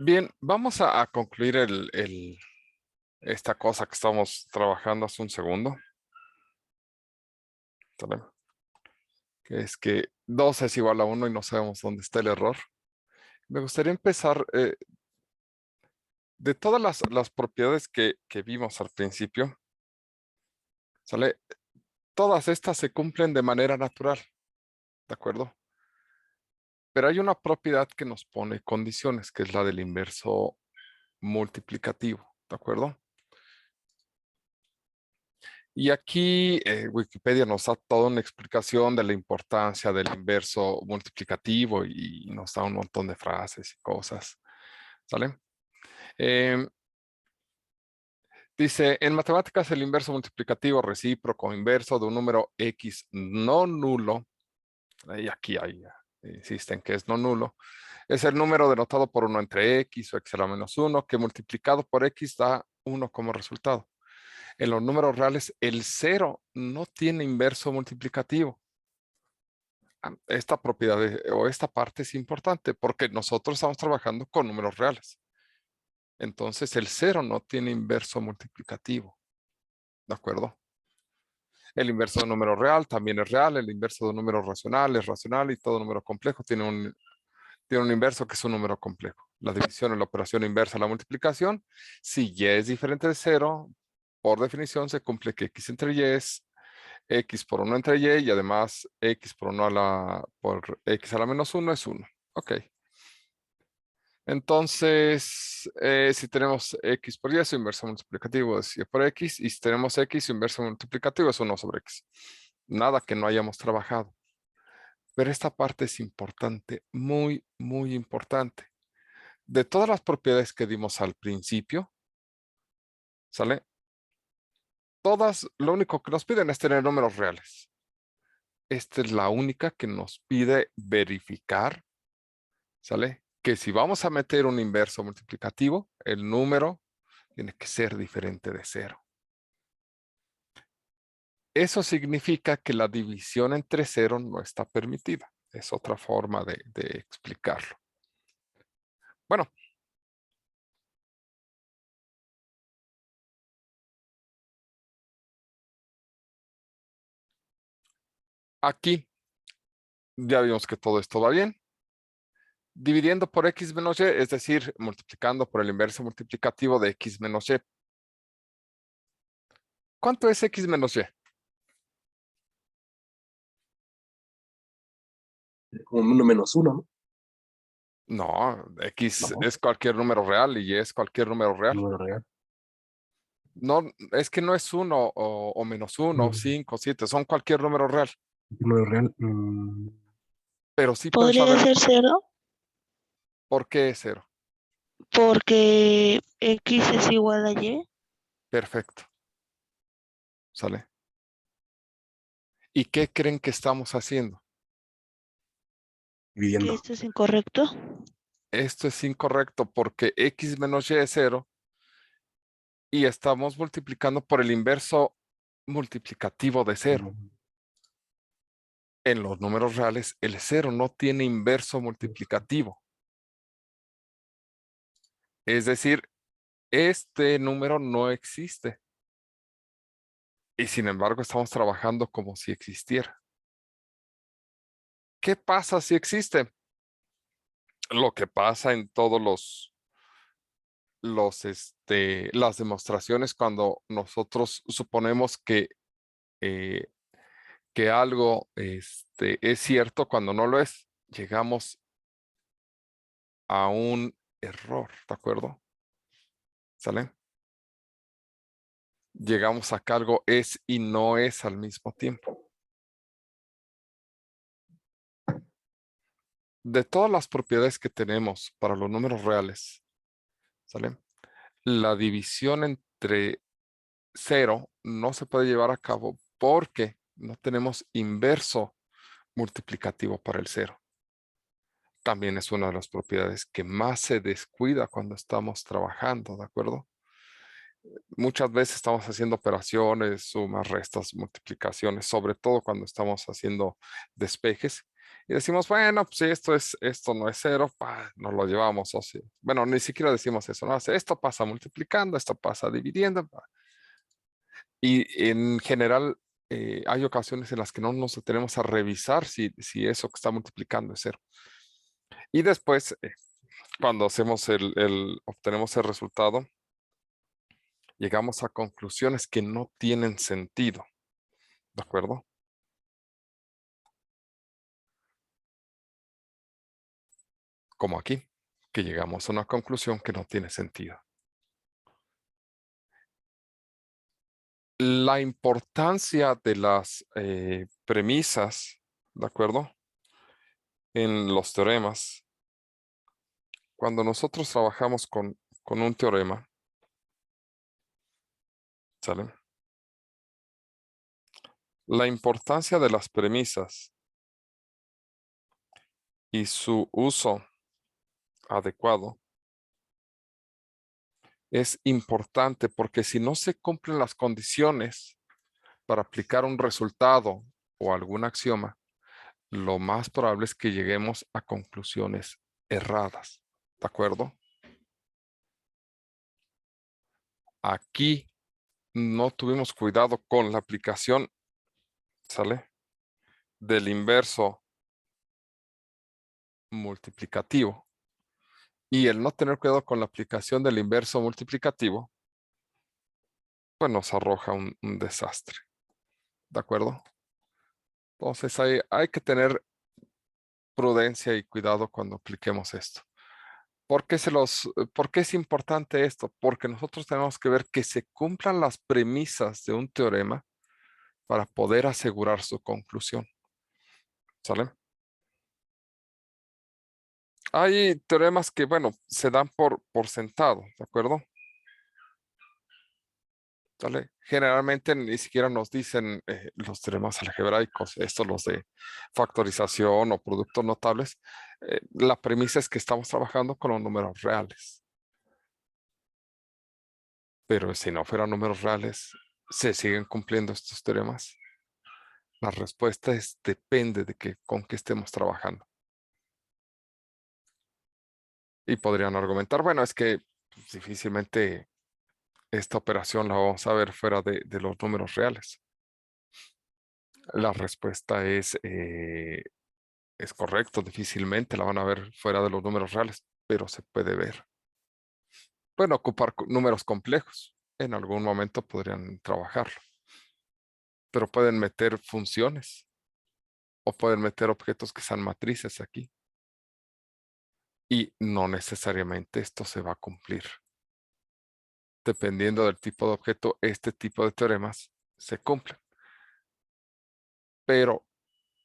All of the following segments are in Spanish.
Bien, vamos a concluir esta cosa que estamos trabajando hace un segundo. ¿Sale? Que es que 2 es igual a 1 y no sabemos dónde está el error. Me gustaría empezar de todas las propiedades que vimos al principio. ¿Sale? Todas estas se cumplen de manera natural, ¿de acuerdo? Pero hay una propiedad que nos pone condiciones, que es la del inverso multiplicativo, ¿de acuerdo? Y aquí Wikipedia nos da toda una explicación de la importancia del inverso multiplicativo y nos da un montón de frases y cosas. ¿Sale? Em, Dice, en matemáticas el inverso multiplicativo recíproco inverso de un número x no nulo, y aquí hay, insisten que es no nulo, es el número denotado por 1 entre x o x a la menos 1, que multiplicado por x da 1 como resultado. En los números reales, el cero no tiene inverso multiplicativo. Esta propiedad o esta parte es importante porque nosotros estamos trabajando con números reales. Entonces, el cero no tiene inverso multiplicativo. ¿De acuerdo? El inverso de un número real también es real. El inverso de un número racional es racional y todo número complejo tiene un inverso que es un número complejo. La división es la operación inversa a la multiplicación. Si y es diferente de cero, por definición se cumple que x entre y es x por 1 entre y además x por 1 por x a la menos 1 es 1. Ok. Entonces, si tenemos x por y, su inverso multiplicativo es y por x, y si tenemos x, su inverso multiplicativo es 1 sobre x. Nada que no hayamos trabajado. Pero esta parte es importante, muy, muy importante. De todas las propiedades que dimos al principio, ¿sale? Todas, lo único que nos piden es tener números reales. Esta es la única que nos pide verificar, ¿sale? Que si vamos a meter un inverso multiplicativo, el número tiene que ser diferente de cero. Eso significa que la división entre cero no está permitida. Es otra forma de explicarlo. Bueno, aquí ya vimos que todo esto va bien. Dividiendo por x menos y, es decir, multiplicando por el inverso multiplicativo de x menos y. ¿Cuánto es x menos y? Como 1 menos 1, ¿no? No, x No, es cualquier número real y y es cualquier número real. número real. No, es que no es 1 o menos 1, Mm, 5, 7, son cualquier número real. Número real. Pero sí puedes Podría saber ser cero por qué es cero. porque X es igual a Y. Perfecto, ¿sale? ¿Y qué creen que estamos haciendo? Que Dividiendo. esto es incorrecto. Esto es incorrecto porque x menos y es 0 y estamos multiplicando por el inverso multiplicativo de 0. En los números reales, el 0 no tiene inverso multiplicativo. Es decir, este número no existe. Y sin embargo, estamos trabajando como si existiera. ¿Qué pasa si existe? Lo que pasa en todos las demostraciones cuando nosotros suponemos eh, que algo es cierto cuando no lo es, llegamos a un error, ¿de acuerdo? ¿Sale? Llegamos a que algo es y no es al mismo tiempo. De todas las propiedades que tenemos para los números reales, ¿sale? La división entre cero no se puede llevar a cabo porque no tenemos inverso multiplicativo para el cero. También es una de las propiedades que más se descuida cuando estamos trabajando, ¿de acuerdo? Muchas veces estamos haciendo operaciones, sumas, restas, multiplicaciones, sobre todo cuando estamos haciendo despejes, Y decimos, bueno, pues si esto no es cero, nos lo llevamos. O sea, bueno, ni siquiera decimos eso, ¿no? Esto pasa multiplicando, esto pasa dividiendo. Y en general, hay ocasiones en las que no nos detenemos a revisar si eso que está multiplicando es cero. Y después, cuando hacemos obtenemos el resultado, llegamos a conclusiones que no tienen sentido. ¿De acuerdo? Como aquí, que llegamos a una conclusión que no tiene sentido. La importancia de las premisas, ¿de acuerdo? En los teoremas. Cuando nosotros trabajamos con un teorema, ¿sale? La importancia de las premisas y su uso adecuado es importante porque si no se cumplen las condiciones para aplicar un resultado o algún axioma, lo más probable es que lleguemos a conclusiones erradas. ¿De acuerdo? Aquí no tuvimos cuidado con la aplicación, ¿sale? Del inverso multiplicativo. Y el no tener cuidado con la aplicación del inverso multiplicativo, pues nos arroja un desastre. ¿De acuerdo? Entonces hay que tener prudencia y cuidado cuando apliquemos esto. ¿Por qué es importante esto? Porque nosotros tenemos que ver que se cumplan las premisas de un teorema para poder asegurar su conclusión. ¿Sale? Hay teoremas que, bueno, se dan por sentado, ¿de acuerdo? ¿Sale? Generalmente ni siquiera nos dicen los teoremas algebraicos, estos los de factorización o productos notables. La premisa es que estamos trabajando con los números reales. Pero si no fueran números reales, ¿se siguen cumpliendo estos teoremas? La respuesta es depende de con qué estemos trabajando. Y podrían argumentar, bueno, es que pues, difícilmente esta operación la vamos a ver fuera de los números reales. La respuesta es correcto, difícilmente la van a ver fuera de los números reales, pero se puede ver. Pueden ocupar números complejos. En algún momento podrían trabajarlo, pero pueden meter funciones o pueden meter objetos que sean matrices aquí. Y no necesariamente esto se va a cumplir. Dependiendo del tipo de objeto, este tipo de teoremas se cumplen. Pero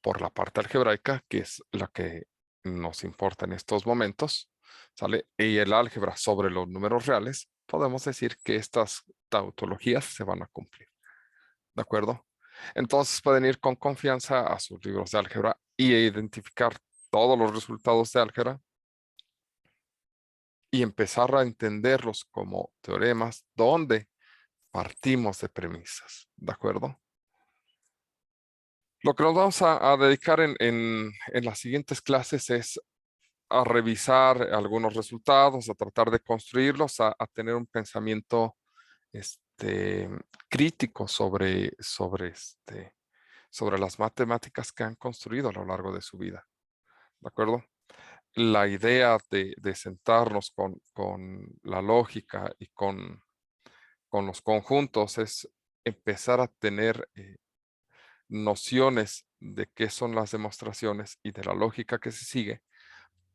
por la parte algebraica, que es la que nos importa en estos momentos, ¿sale? Y el álgebra sobre los números reales, podemos decir que estas tautologías se van a cumplir. ¿De acuerdo? Entonces pueden ir con confianza a sus libros de álgebra y identificar todos los resultados de álgebra y empezar a entenderlos como teoremas donde partimos de premisas. ¿De acuerdo? Lo que nos vamos a dedicar en las siguientes clases es a revisar algunos resultados, a tratar de construirlos, a tener un pensamiento crítico sobre las matemáticas que han construido a lo largo de su vida. ¿De acuerdo? La idea de sentarnos con la lógica y con los conjuntos es empezar a tener nociones de qué son las demostraciones y de la lógica que se sigue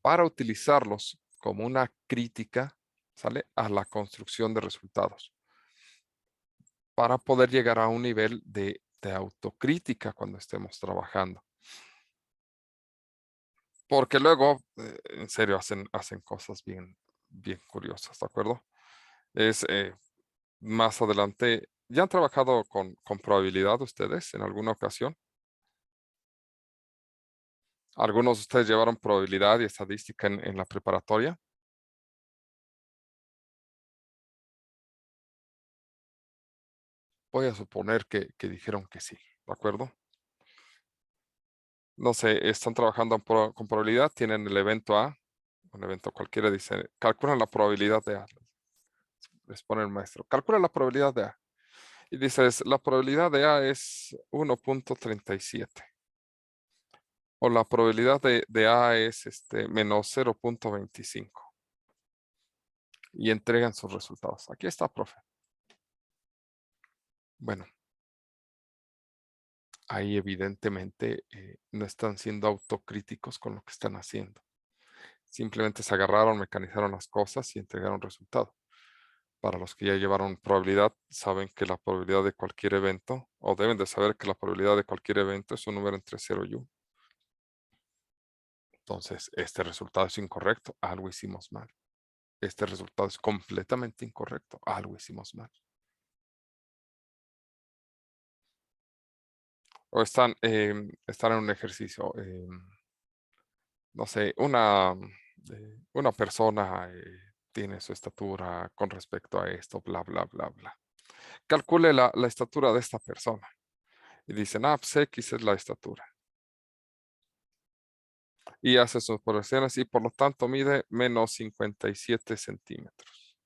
para utilizarlos como una crítica, ¿sale? A la construcción de resultados, para poder llegar a un nivel de autocrítica cuando estemos trabajando. Porque luego, en serio, hacen cosas bien curiosas, ¿de acuerdo? Más adelante, ¿ya han trabajado con probabilidad ustedes en alguna ocasión? ¿Algunos de ustedes llevaron probabilidad y estadística en la preparatoria? Voy a suponer que dijeron que sí, ¿de acuerdo? no sé, están trabajando con probabilidad, tienen el evento A, un evento cualquiera, dice, calculan la probabilidad de A. Les pone el maestro, calcula la probabilidad de A. Y dices, la probabilidad de A es 1.37. O la probabilidad de A es menos 0.25. Y entregan sus resultados. Aquí está, profe. Bueno, ahí evidentemente no están siendo autocríticos con lo que están haciendo. Simplemente se agarraron, mecanizaron las cosas y entregaron resultado. Para los que ya llevaron probabilidad, saben que la probabilidad de cualquier evento, o deben de saber que la probabilidad de cualquier evento es un número entre 0 y 1. Entonces, este resultado es incorrecto, algo hicimos mal. Este resultado es completamente incorrecto, algo hicimos mal. O están en un ejercicio, no sé, una persona tiene su estatura con respecto a esto, bla, bla, bla, bla. Calcule la estatura de esta persona. Y dicen, pues X es la estatura. Y hace sus proyecciones y por lo tanto mide menos 57 centímetros.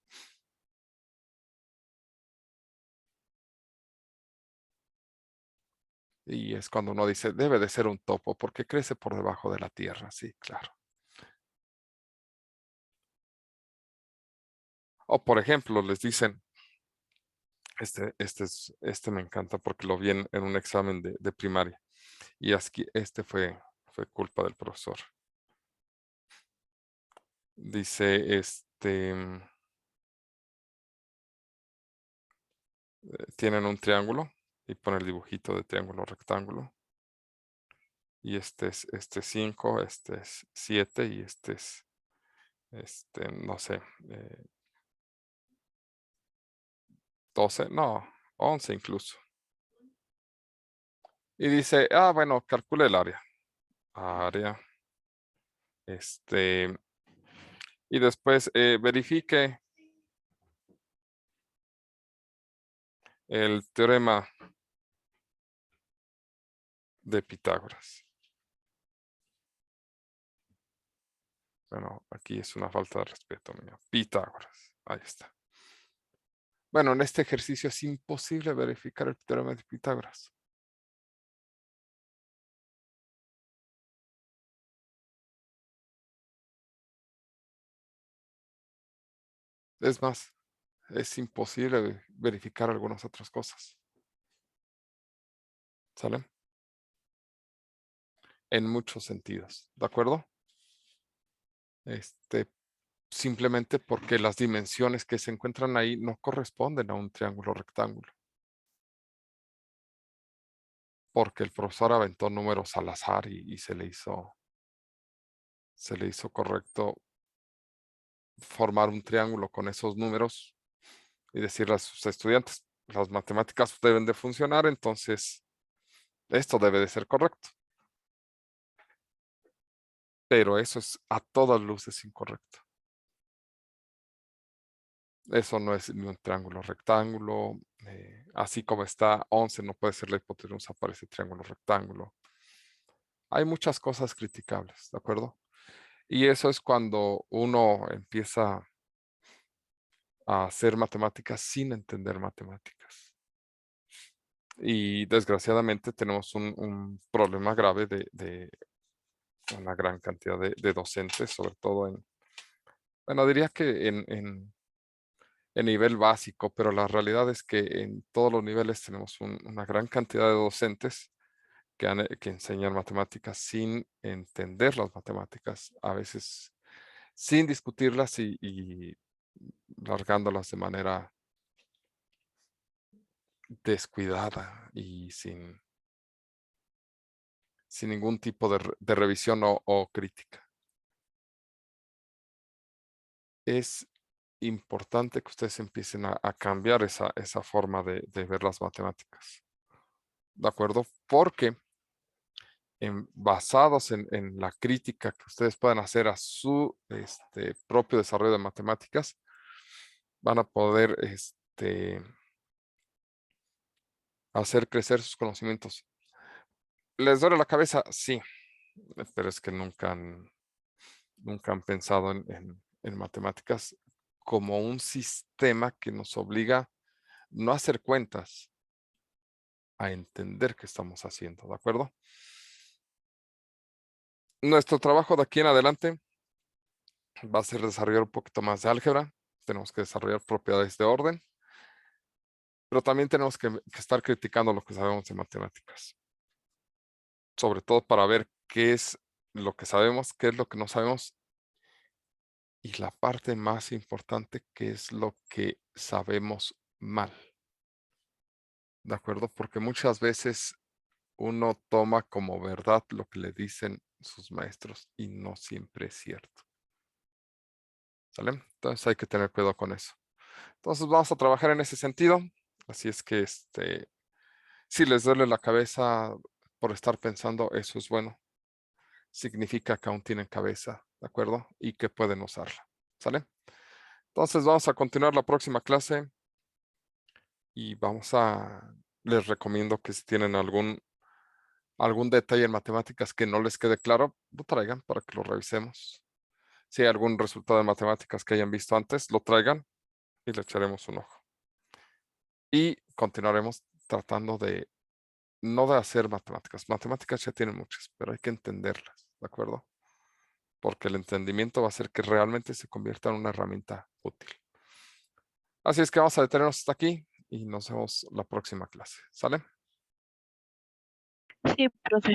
Y es cuando uno dice, debe de ser un topo porque crece por debajo de la tierra. Sí, claro. O por ejemplo, les dicen, este me encanta porque lo vi en un examen de primaria. Y aquí, fue culpa del profesor. Dice, tienen un triángulo y pone el dibujito de triángulo rectángulo. Y este es 5, este es 7 y este es, no sé, 12, no, 11 incluso. Y dice, bueno, calcule el área. Área. Y después verifique el teorema de Pitágoras. Bueno, aquí es una falta de respeto mío. Pitágoras. Ahí está. Bueno, en este ejercicio es imposible verificar el teorema de Pitágoras. Es más, es imposible verificar algunas otras cosas. ¿Sale? En muchos sentidos. ¿De acuerdo? Simplemente porque las dimensiones que se encuentran ahí no corresponden a un triángulo rectángulo. Porque el profesor aventó números al azar y se le hizo correcto formar un triángulo con esos números y decirle a sus estudiantes, las matemáticas deben de funcionar, entonces esto debe de ser correcto. Pero eso es a todas luces incorrecto. Eso no es ni un triángulo rectángulo. Así como está 11 no puede ser la hipotenusa para ese triángulo rectángulo. Hay muchas cosas criticables, ¿de acuerdo? Y eso es cuando uno empieza a hacer matemáticas sin entender matemáticas. Y desgraciadamente tenemos un problema grave de una gran cantidad de docentes, sobre todo bueno, diría que en nivel básico, pero la realidad es que en todos los niveles tenemos una gran cantidad de docentes que enseñan matemáticas sin entender las matemáticas, a veces sin discutirlas y largándolas de manera descuidada y sin ningún tipo de revisión o crítica. Es importante que ustedes empiecen a cambiar esa forma de ver las matemáticas. ¿De acuerdo? Porque basados en la crítica que ustedes puedan hacer a su propio desarrollo de matemáticas, van a poder hacer crecer sus conocimientos. ¿Les duele la cabeza? Sí. pero es que nunca han pensado en matemáticas como un sistema que nos obliga no a hacer cuentas, a entender qué estamos haciendo, ¿de acuerdo? Nuestro trabajo de aquí en adelante va a ser desarrollar un poquito más de álgebra. Tenemos que desarrollar propiedades de orden, pero también tenemos que estar criticando lo que sabemos de matemáticas. Sobre todo para ver qué es lo que sabemos, qué es lo que no sabemos y la parte más importante, qué es lo que sabemos mal. ¿De acuerdo? Porque muchas veces uno toma como verdad lo que le dicen sus maestros y no siempre es cierto. ¿Sale? Entonces hay que tener cuidado con eso. Entonces vamos a trabajar en ese sentido. Así es que si les duele la cabeza por estar pensando, eso es bueno. Significa que aún tienen cabeza, ¿de acuerdo? Y que pueden usarla. ¿Sale? Entonces vamos a continuar la próxima clase y les recomiendo que si tienen algún detalle en matemáticas que no les quede claro, lo traigan para que lo revisemos. Si hay algún resultado de matemáticas que hayan visto antes, lo traigan y le echaremos un ojo. Y continuaremos tratando no de hacer matemáticas. Matemáticas ya tienen muchas, pero hay que entenderlas, ¿de acuerdo? Porque el entendimiento va a hacer que realmente se convierta en una herramienta útil. Así es que vamos a detenernos hasta aquí y nos vemos la próxima clase. ¿Sale? Sí, profe.